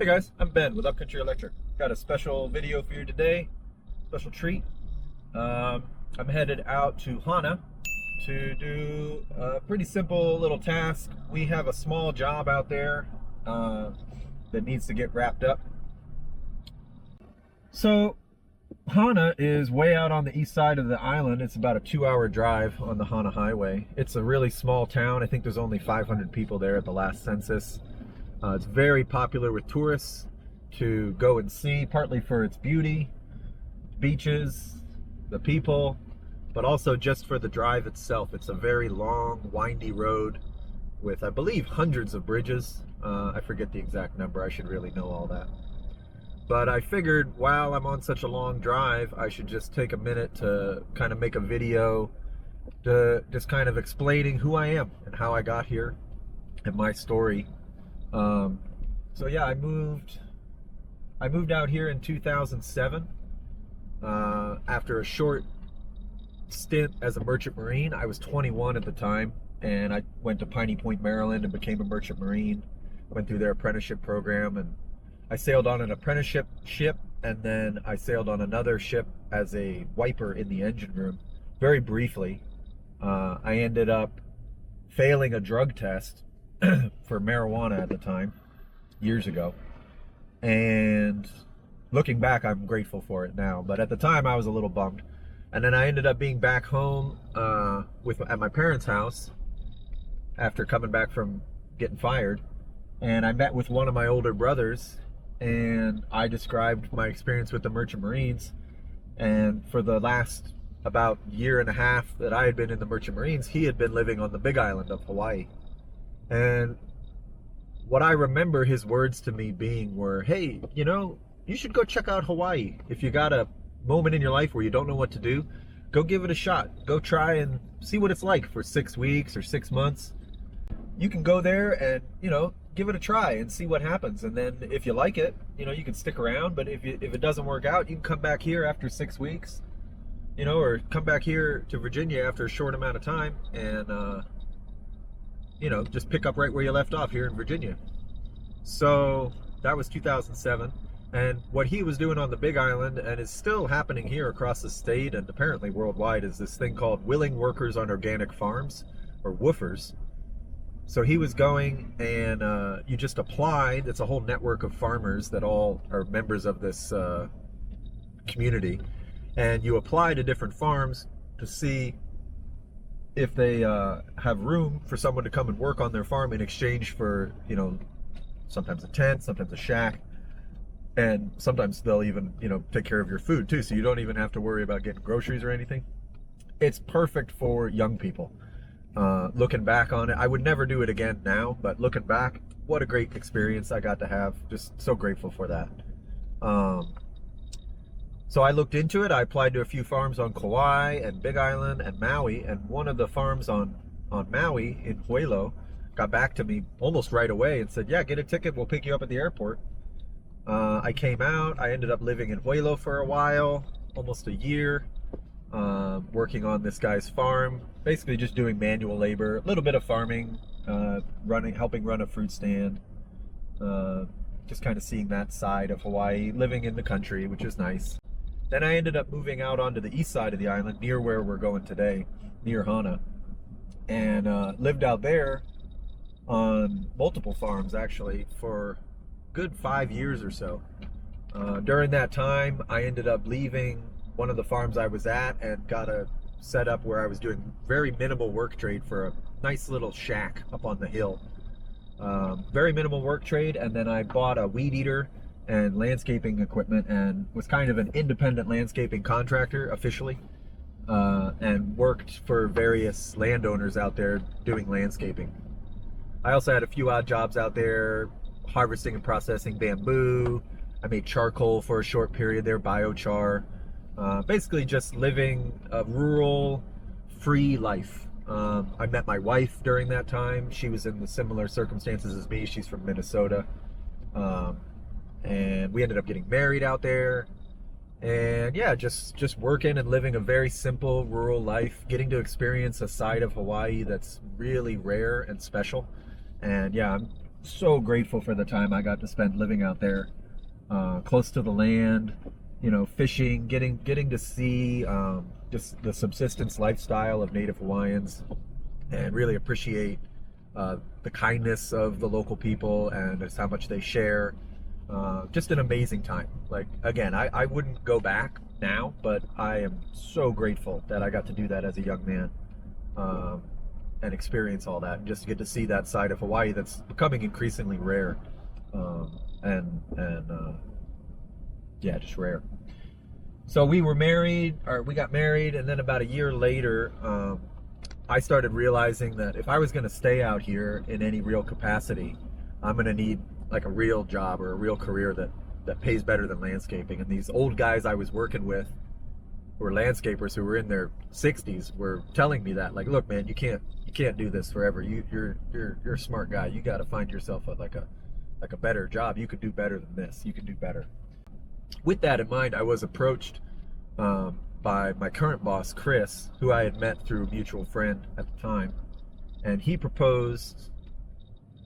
Hey guys, I'm Ben with Upcountry Electric. Got a special video for you today, special treat. I'm headed out to Hana to do a pretty simple little task. We have a small job out there that needs to get wrapped up. So Hana is way out on the east side of the island. It's about a 2-hour drive on the Hana Highway. It's a really small town. I think there's only 500 people there at the last census. It's very popular with tourists to go and see, partly for its beauty, beaches, the people, but also just for the drive itself. It's a very long, windy road with, I believe, hundreds of bridges. I forget the exact number. I should really know all that. But I figured while I'm on such a long drive, I should just take a minute to kind of make a video to just kind of explaining who I am and how I got here and my story. So yeah, I moved out here in 2007 after a short stint as a merchant marine. I was 21 at the time, and I went to Piney Point, Maryland, and became a merchant marine. Went through their apprenticeship program, and I sailed on an apprenticeship ship, and then I sailed on another ship as a wiper in the engine room. Very briefly, I ended up failing a drug test for marijuana at the time, years ago, and looking back, I'm grateful for it now, but at the time I was a little bummed. And then I ended up being back home at my parents' house after coming back from getting fired, and I met with one of my older brothers, and I described my experience with the Merchant Marines. And for the last about year and a half that I had been in the Merchant Marines, he had been living on the Big Island of Hawaii. And what I remember his words to me being were, hey, you know, you should go check out Hawaii. If you got a moment in your life where you don't know what to do, go give it a shot. Go try and see what it's like for 6 weeks or 6 months. You can go there and, you know, give it a try and see what happens. And then if you like it, you know, you can stick around. But if it doesn't work out, you can come back here after 6 weeks, you know, or come back here to Virginia after a short amount of time and, you know, just pick up right where you left off here in Virginia. So that was 2007. And what he was doing on the Big Island, and is still happening here across the state and apparently worldwide, is this thing called Willing Workers on Organic Farms, or WWOOFers. So he was going and you just applied. It's a whole network of farmers that all are members of this community. And you apply to different farms to see if they have room for someone to come and work on their farm in exchange for, you know, sometimes a tent, sometimes a shack, and sometimes they'll even, you know, take care of your food too, so you don't even have to worry about getting groceries or anything. It's perfect for young people. Looking back on it, I would never do it again now, but looking back, what a great experience I got to have. Just so grateful for that. So I looked into it. I applied to a few farms on Kauai and Big Island and Maui, and one of the farms on Maui in Hilo got back to me almost right away and said, yeah, get a ticket, we'll pick you up at the airport. I came out. I ended up living in Hilo for a while, almost a year, working on this guy's farm, basically just doing manual labor, a little bit of farming, helping run a fruit stand, just kind of seeing that side of Hawaii, living in the country, which is nice. Then I ended up moving out onto the east side of the island, near where we're going today, near Hana, and lived out there on multiple farms, actually, for a good 5 years or so. During that time, I ended up leaving one of the farms I was at and got a setup where I was doing very minimal work trade for a nice little shack up on the hill. Very minimal work trade, and then I bought a weed eater and landscaping equipment and was kind of an independent landscaping contractor officially, and worked for various landowners out there doing landscaping. I also had a few odd jobs out there, harvesting and processing bamboo. I made charcoal for a short period there, biochar. Basically just living a rural, free life. I met my wife during that time. She was in the similar circumstances as me. She's from Minnesota. And we ended up getting married out there. And yeah, just working and living a very simple rural life, getting to experience a side of Hawaii that's really rare and special. And yeah, so grateful for the time I got to spend living out there, close to the land, you know, fishing, getting to see just the subsistence lifestyle of Native Hawaiians, and really appreciate the kindness of the local people and just how much they share. Just an amazing time. Like, again, I wouldn't go back now, but I am so grateful that I got to do that as a young man, and experience all that, and just get to see that side of Hawaii that's becoming increasingly rare, and yeah, just rare. So we were married, or we got married, and then about a year later, I started realizing that if I was going to stay out here in any real capacity, I'm going to need like a real job or a real career that pays better than landscaping. And these old guys I was working with, who were landscapers who were in their 60s, were telling me that, like, look, man, you can't do this forever. You're a smart guy. You got to find yourself a better job. You could do better than this. You can do better. With that in mind, I was approached by my current boss, Chris, who I had met through a mutual friend at the time, and he proposed,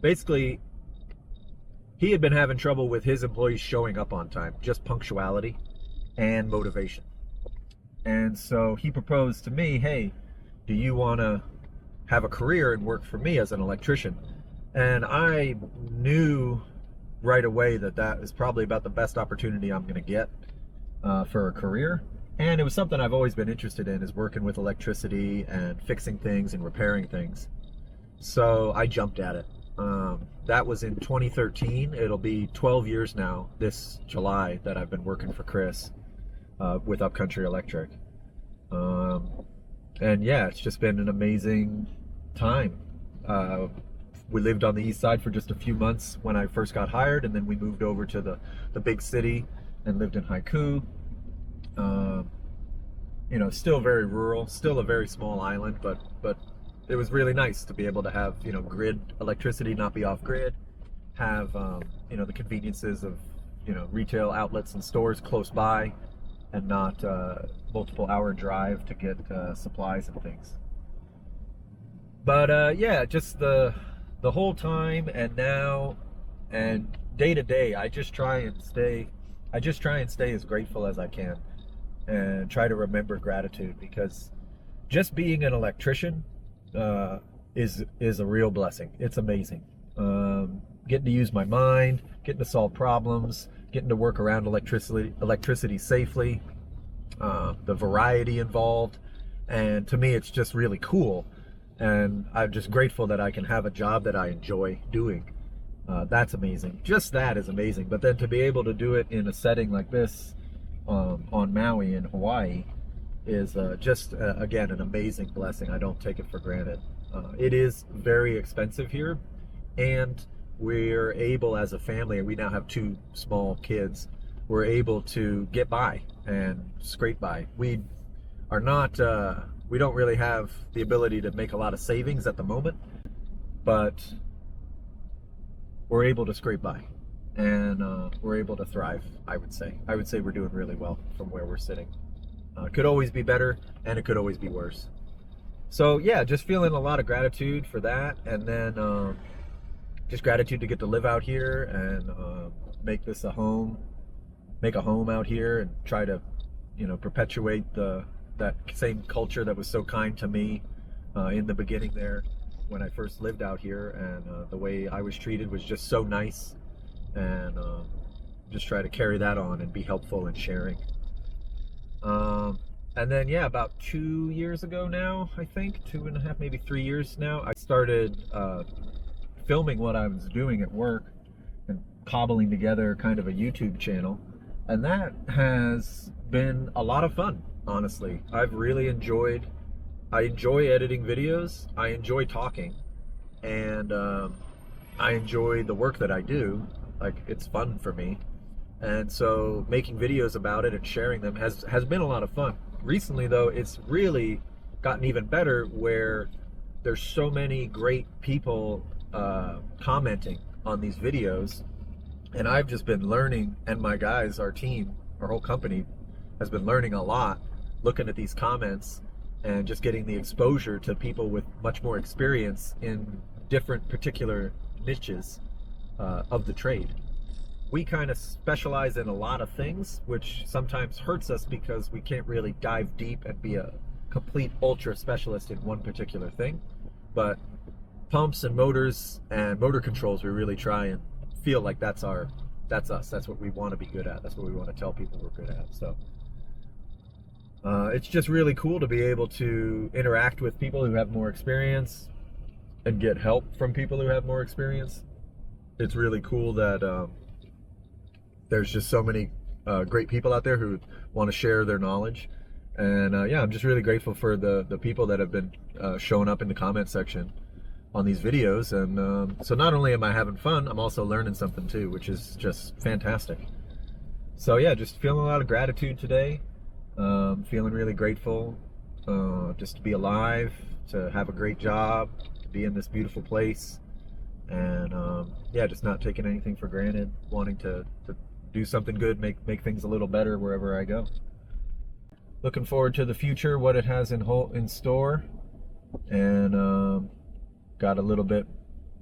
basically, he had been having trouble with his employees showing up on time, just punctuality and motivation. And so he proposed to me, hey, do you want to have a career and work for me as an electrician? And I knew right away that is probably about the best opportunity I'm going to get for a career. And it was something I've always been interested in, is working with electricity and fixing things and repairing things. So I jumped at it. That was in 2013. It'll be 12 years now this July that I've been working for Chris with Upcountry Electric. And yeah, it's just been an amazing time. We lived on the east side for just a few months when I first got hired, and then we moved over to the big city and lived in Haiku. You know, still very rural, still a very small island, but it was really nice to be able to have, you know, grid electricity, not be off grid, have, you know, the conveniences of, you know, retail outlets and stores close by, and not multiple hour drive to get supplies and things. But yeah, just the whole time and now and day to day, I just try and stay as grateful as I can, and try to remember gratitude, because just being an electrician is a real blessing. It's amazing. Getting to use my mind, getting to solve problems, getting to work around electricity safely, the variety involved, and to me it's just really cool, and I'm just grateful that I can have a job that I enjoy doing. That's amazing. Just that is amazing. But then to be able to do it in a setting like this, on Maui in Hawaii, is just again an amazing blessing. I don't take it for granted. It is very expensive here, and we're able, as a family, and we now have 2 small kids, we're able to get by and scrape by. We are not we don't really have the ability to make a lot of savings at the moment, but we're able to scrape by, and we're able to thrive. I would say we're doing really well from where we're sitting. It could always be better, and it could always be worse. So yeah, just feeling a lot of gratitude for that, and then just gratitude to get to live out here and make this a home out here, and try to, you know, perpetuate that same culture that was so kind to me in the beginning there when I first lived out here, and the way I was treated was just so nice, and just try to carry that on and be helpful in sharing. And then yeah, about 2 years ago now, I think 2.5, maybe 3 years now, I started filming what I was doing at work and cobbling together kind of a YouTube channel, and that has been a lot of fun, honestly. I've really enjoyed. I enjoy editing videos, I enjoy talking, and I enjoy the work that I do. Like, it's fun for me, and so making videos about it and sharing them has been a lot of fun. Recently though, it's really gotten even better, where there's so many great people commenting on these videos, and I've just been learning, and my guys, our team, our whole company has been learning a lot, looking at these comments and just getting the exposure to people with much more experience in different particular niches of the trade. We kind of specialize in a lot of things, which sometimes hurts us because we can't really dive deep and be a complete ultra specialist in one particular thing. But pumps and motors and motor controls, we really try and feel like that's us. That's what we want to be good at. That's what we want to tell people we're good at. So it's just really cool to be able to interact with people who have more experience and get help from people who have more experience. It's really cool that there's just so many great people out there who want to share their knowledge. And yeah, I'm just really grateful for the people that have been showing up in the comment section on these videos. And so not only am I having fun, I'm also learning something too, which is just fantastic. So yeah, just feeling a lot of gratitude today. Feeling really grateful just to be alive, to have a great job, to be in this beautiful place. And yeah, just not taking anything for granted, wanting to do something good, make things a little better wherever I go. Looking forward to the future, what it has in store, and got a little bit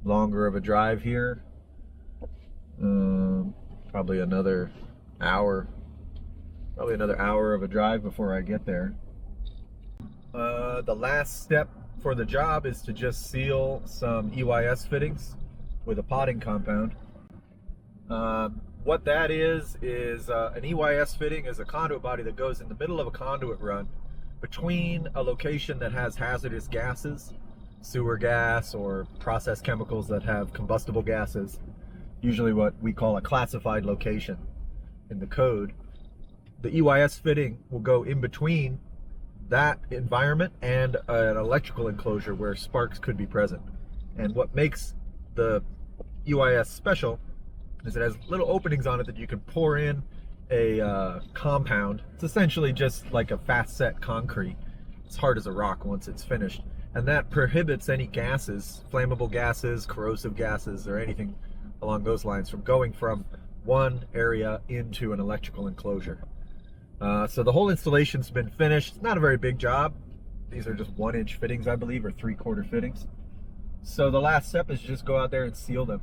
longer of a drive here. Probably another hour of a drive before I get there. The last step for the job is to just seal some EYS fittings with a potting compound. What that is an EYS fitting is a conduit body that goes in the middle of a conduit run between a location that has hazardous gases, sewer gas or processed chemicals that have combustible gases, usually what we call a classified location in the code. The EYS fitting will go in between that environment and an electrical enclosure where sparks could be present. And what makes the EYS special is it has little openings on it that you can pour in a compound. It's essentially just like a fast set concrete. It's hard as a rock once it's finished. And that prohibits any gases, flammable gases, corrosive gases, or anything along those lines from going from one area into an electrical enclosure. So the whole installation's been finished. It's not a very big job. These are just 1-inch fittings, I believe, or 3/4 fittings. So the last step is just go out there and seal them.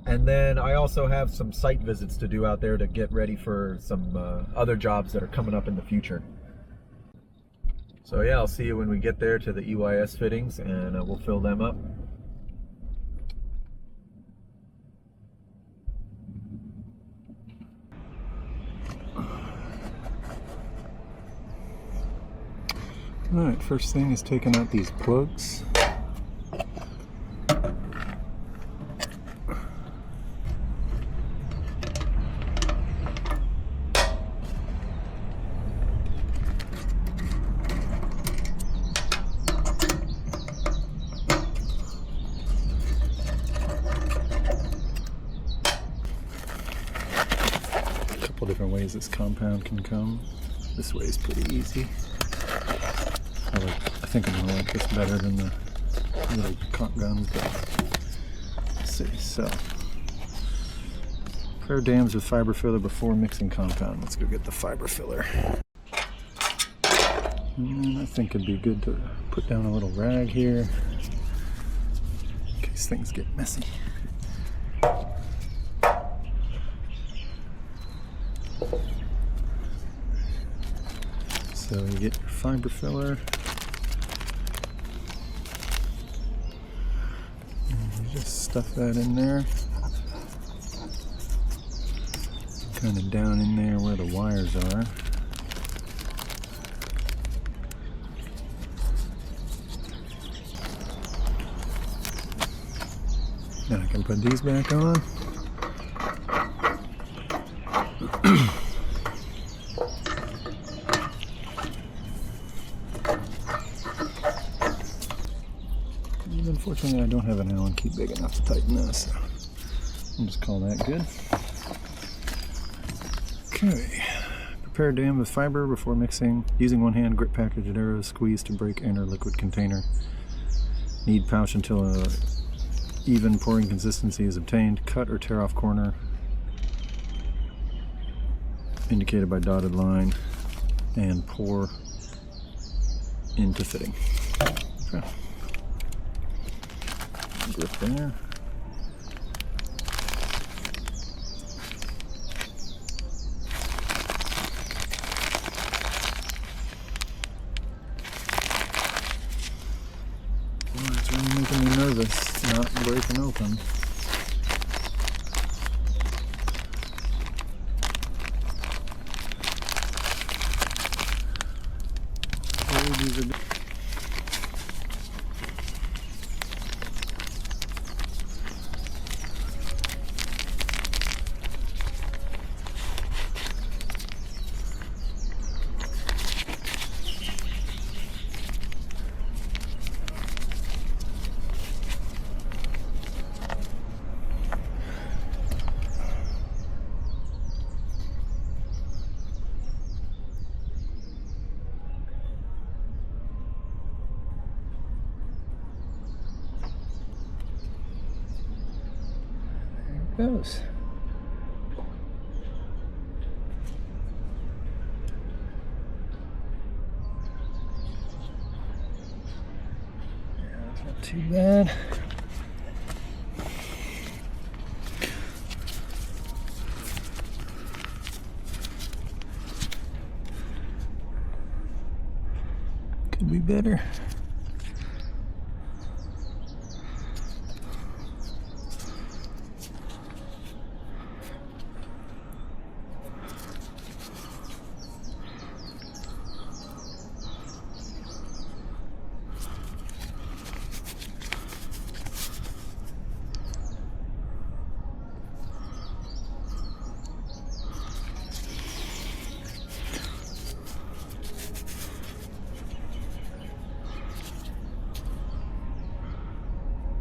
And then I also have some site visits to do out there to get ready for some other jobs that are coming up in the future. So yeah, I'll see you when we get there to the EYS fittings, and we'll fill them up. Alright, first thing is taking out these plugs. A couple different ways this compound can come. This way is pretty easy. I think I'm gonna like this better than the little conch guns, but let's see. So, prepare dams with fiber filler before mixing compound. Let's go get the fiber filler. And I think it'd be good to put down a little rag here in case things get messy. So you get your fiber filler. Just stuff that in there, kind of down in there where the wires are. Now I can put these back on. Unfortunately, I don't have an Allen key big enough to tighten this, so I'll just call that good. Okay, prepare a dam with fiber before mixing. Using one hand, grip package at arrows, squeeze to break inner liquid container. Knead pouch until a even pouring consistency is obtained. Cut or tear off corner indicated by dotted line, and pour into fitting. Okay. Grip there. goes. Yeah, not too bad. Could be better.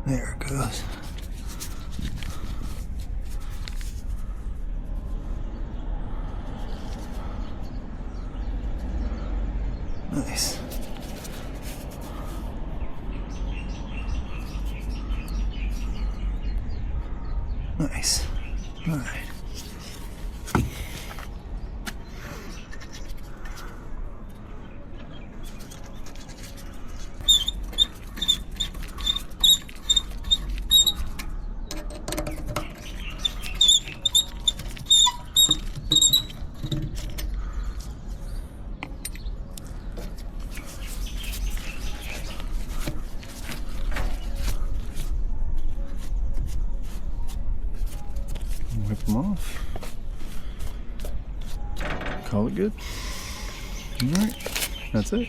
There it goes. Nice. Nice. All right. Wipe them off. Call it good. All right, that's it.